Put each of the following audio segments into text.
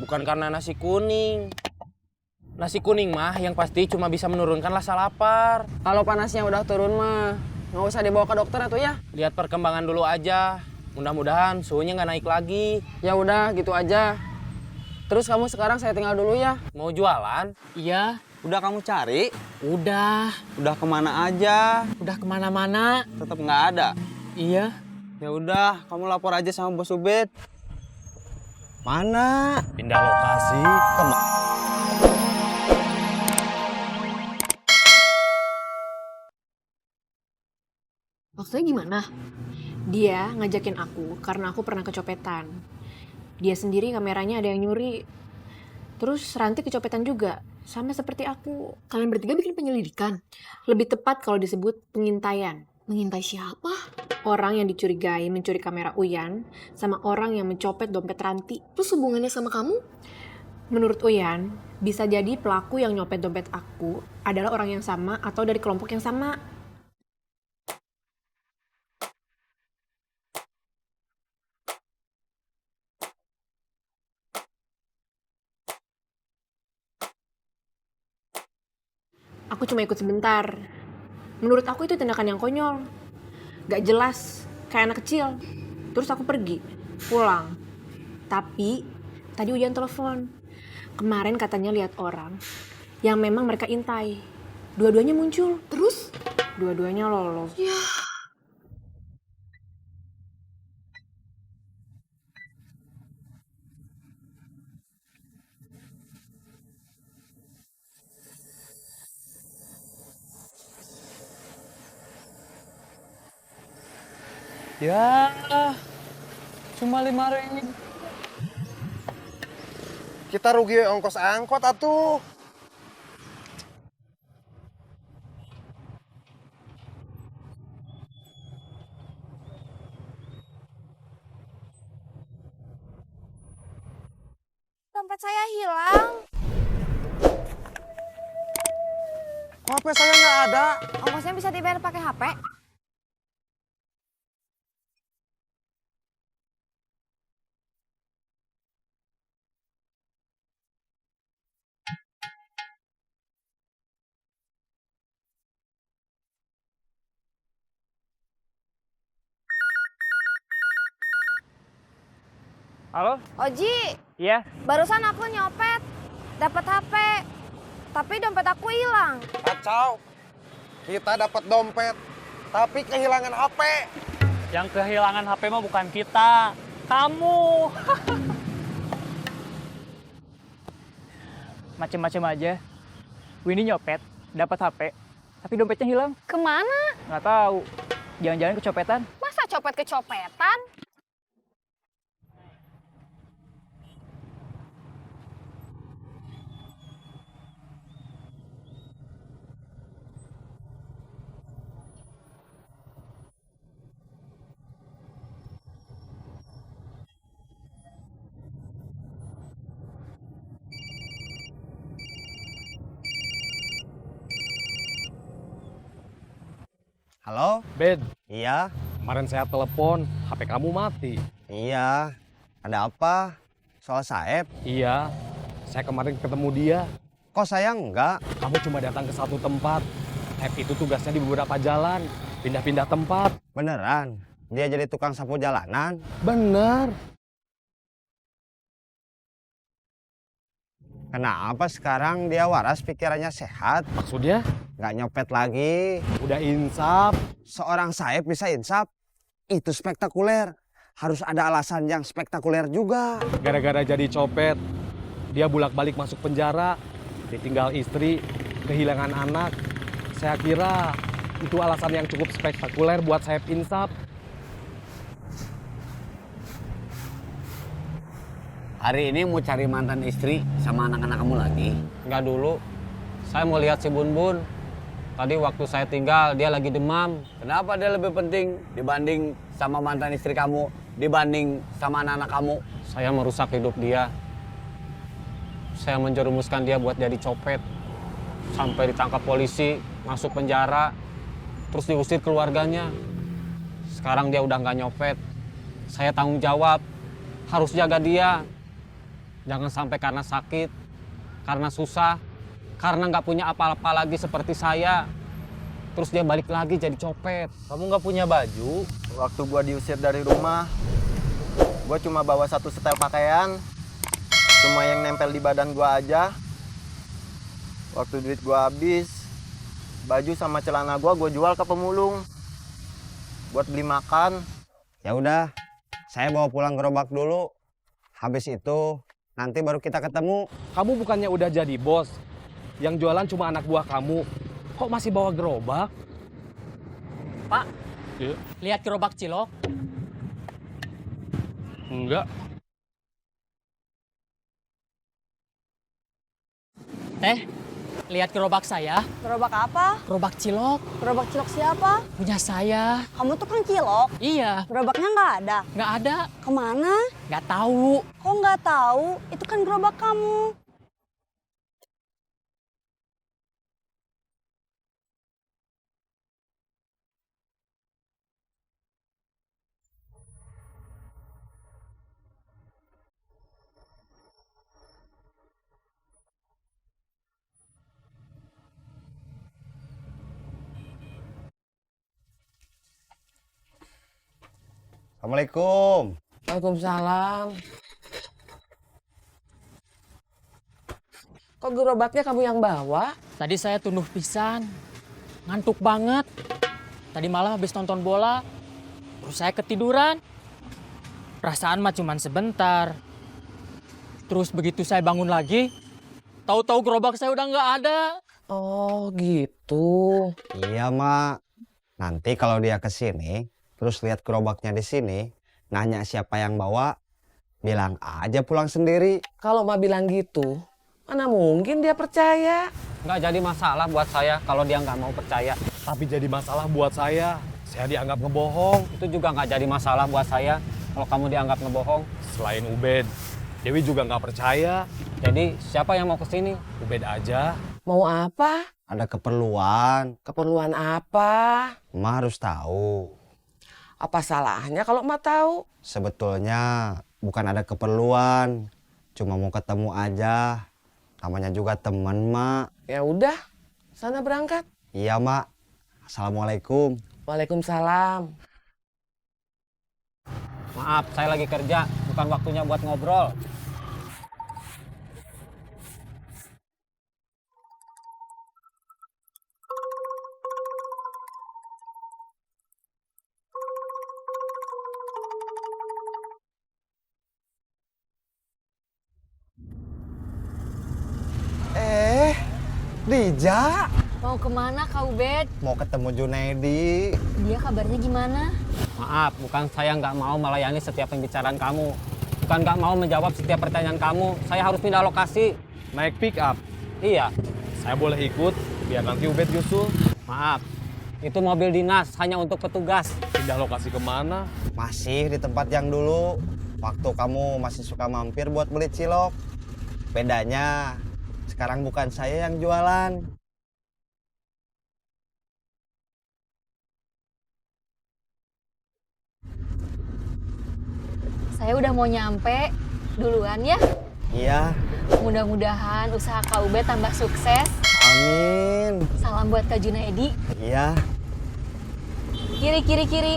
bukan karena nasi kuning. Nasi kuning mah yang pasti cuma bisa menurunkan rasa lapar. Kalau panasnya udah turun mah, nggak usah dibawa ke dokter atuh ya. Lihat perkembangan dulu aja. Mudah-mudahan suhunya nggak naik lagi. Ya udah gitu aja. Terus kamu sekarang saya tinggal dulu ya. Mau jualan? Iya, Udah kamu cari? udah Udah kemana aja? kemana-mana. Tetap nggak ada. Iya. Ya udah, kamu lapor aja sama Bos Ubed. Mana? Pindah lokasi. Maksudnya gimana? Dia ngajakin aku karena aku pernah kecopetan. Dia sendiri kameranya ada yang nyuri. Terus Ranti kecopetan juga, sama seperti aku. Kalian bertiga bikin penyelidikan. Lebih tepat kalau disebut pengintaian. Mengintai siapa? Orang yang dicurigai mencuri kamera Uyan sama orang yang mencopet dompet Ranti. Terus hubungannya sama kamu? Menurut Uyan, bisa jadi pelaku yang nyopet dompet aku adalah orang yang sama atau dari kelompok yang sama. Aku cuma ikut sebentar. Menurut aku itu tindakan yang konyol. Gak jelas, kayak anak kecil. Terus aku pergi, pulang. Tapi, tadi Uyan telepon. Kemarin katanya lihat orang yang memang mereka intai. Dua-duanya muncul. Terus? Dua-duanya lolos. Ya, cuma 5.000. Kita rugi ongkos angkot atuh. Dompet saya hilang. Kok HP saya nggak ada? Ongkosnya bisa dibayar pakai HP? Halo? Oji, Iya. barusan aku nyopet, dapat HP, tapi dompet aku hilang. Kacau. Kita dapat dompet, tapi kehilangan HP. Yang kehilangan HP mah bukan kita, kamu. Macem-macem aja. Winnie nyopet, dapat HP, tapi dompetnya hilang. Kemana? Nggak tahu. Jangan-jangan kecopetan. Masa copet kecopetan? Halo? Ben, Iya? kemarin saya telepon, HP kamu mati. Iya. Ada apa? Soal Saeb? Iya, saya kemarin ketemu dia. Kok saya enggak? Kamu cuma datang ke satu tempat. Saeb itu tugasnya di beberapa jalan, pindah-pindah tempat. Beneran? Dia jadi tukang sapu jalanan? Bener. Kenapa sekarang dia waras, pikirannya sehat? Maksudnya, Nggak nyopet lagi? udah insaf. Seorang Saeb bisa insaf? Itu spektakuler. Harus ada alasan yang spektakuler juga. Gara-gara jadi copet, dia bolak-balik masuk penjara, ditinggal istri, kehilangan anak. Saya kira itu alasan yang cukup spektakuler buat Saeb insaf. Hari ini mau cari mantan istri sama anak-anak kamu lagi? Enggak dulu. Saya mau lihat si Bun Bun. Tadi waktu saya tinggal, dia lagi demam. Kenapa dia lebih penting dibanding sama mantan istri kamu, dibanding sama anak-anak kamu? Saya merusak hidup dia. Saya menjerumuskan dia buat jadi copet. Sampai ditangkap polisi, masuk penjara, terus diusir keluarganya. Sekarang dia udah nggak nyopet. Saya tanggung jawab, harus jaga dia. Jangan sampai karena sakit, karena susah, karena nggak punya apa-apa lagi seperti saya. Terus dia balik lagi jadi copet. Kamu nggak punya baju? Waktu gua diusir dari rumah, gua cuma bawa satu setel pakaian. Cuma yang nempel di badan gua aja. Waktu duit gua habis, baju sama celana gua jual ke pemulung. Buat beli makan. Ya udah, saya bawa pulang gerobak dulu. Habis itu nanti baru kita ketemu. Kamu bukannya udah jadi bos? Yang jualan cuma anak buah kamu. Kok masih bawa gerobak? Pak, Iya. lihat gerobak cilok. Enggak. Teh, lihat gerobak saya. Gerobak apa? Gerobak cilok, Gerobak cilok siapa? punya saya. Kamu tukang cilok. Iya, Gerobaknya nggak ada. nggak ada, Kemana? nggak tahu. Kok nggak tahu? Itu kan gerobak kamu. Assalamualaikum. Waalaikumsalam. Kok gerobaknya kamu yang bawa? Tadi saya tunduh pisan, ngantuk banget. Tadi malam habis nonton bola, terus saya ketiduran. Perasaan mah cuman sebentar. Terus begitu saya bangun lagi, tahu-tahu gerobak saya udah nggak ada. Oh gitu. Iya, Mak. Nanti kalau dia ke sini, terus lihat gerobaknya di sini, nanya siapa yang bawa, bilang aja pulang sendiri. Kalau Ma bilang gitu, mana mungkin dia percaya? Nggak jadi masalah buat saya kalau dia nggak mau percaya. Tapi jadi masalah buat saya. Saya dianggap ngebohong. Itu juga nggak jadi masalah buat saya kalau kamu dianggap ngebohong. Selain Ubed, Dewi juga nggak percaya. Jadi siapa yang mau ke sini? Ubed aja. Mau apa? Ada keperluan, Keperluan apa? Emak harus tahu. Apa salahnya kalau Ma tahu? Sebetulnya bukan ada keperluan, cuma mau ketemu aja. Namanya juga temen, Mak. Ya udah, sana berangkat. Iya, Mak. Assalamualaikum. Waalaikumsalam. Maaf, saya lagi kerja, bukan waktunya buat ngobrol. Dija. Mau kemana Kak Ubed? Mau ketemu Junaidi. Dia kabarnya gimana? Maaf, bukan saya nggak mau melayani setiap pembicaraan kamu. Bukan nggak mau menjawab setiap pertanyaan kamu. Saya harus pindah lokasi. Naik pick up. Iya, Saya boleh ikut biar nanti Ubed nyusul. maaf. Itu mobil dinas, hanya untuk petugas. Pindah lokasi kemana? Masih di tempat yang dulu. Waktu kamu masih suka mampir buat beli cilok. Bedanya, sekarang bukan saya yang jualan. Saya udah mau nyampe. Duluan ya. Iya, Mudah-mudahan usaha Kak Ubed tambah sukses. amin. Salam buat Kak Junaidi. Iya, Kiri, kiri, kiri.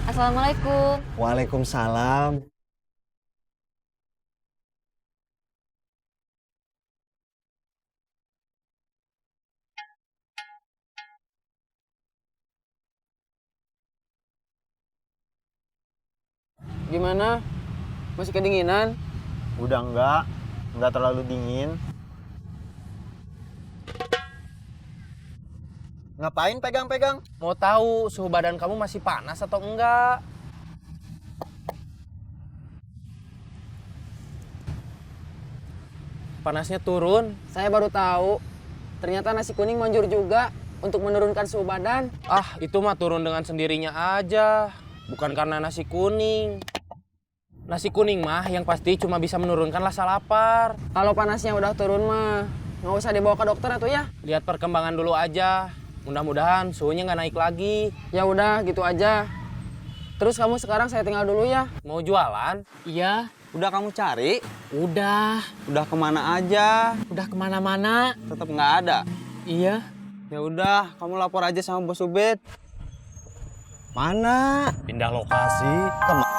Assalamualaikum. waalaikumsalam. Gimana? Masih kedinginan? Udah enggak terlalu dingin. Ngapain pegang-pegang? Mau tahu suhu badan kamu masih panas atau enggak? Panasnya turun. Saya baru tahu. Ternyata nasi kuning manjur juga untuk menurunkan suhu badan. Ah, itu mah turun dengan sendirinya aja. Bukan karena nasi kuning. Nasi kuning mah yang pasti cuma bisa menurunkan rasa lapar. Kalau panasnya udah turun mah, nggak usah dibawa ke dokter atuh ya. Lihat perkembangan dulu aja. Mudah-mudahan suhunya nggak naik lagi. Ya udah gitu aja. Terus kamu sekarang saya tinggal dulu ya. Mau jualan? Iya, Udah kamu cari? Udah Kemana aja? udah kemana-mana. Tetap nggak ada. Iya. Ya udah, kamu lapor aja sama Bos Ubed. Mana? Pindah lokasi. Kemana?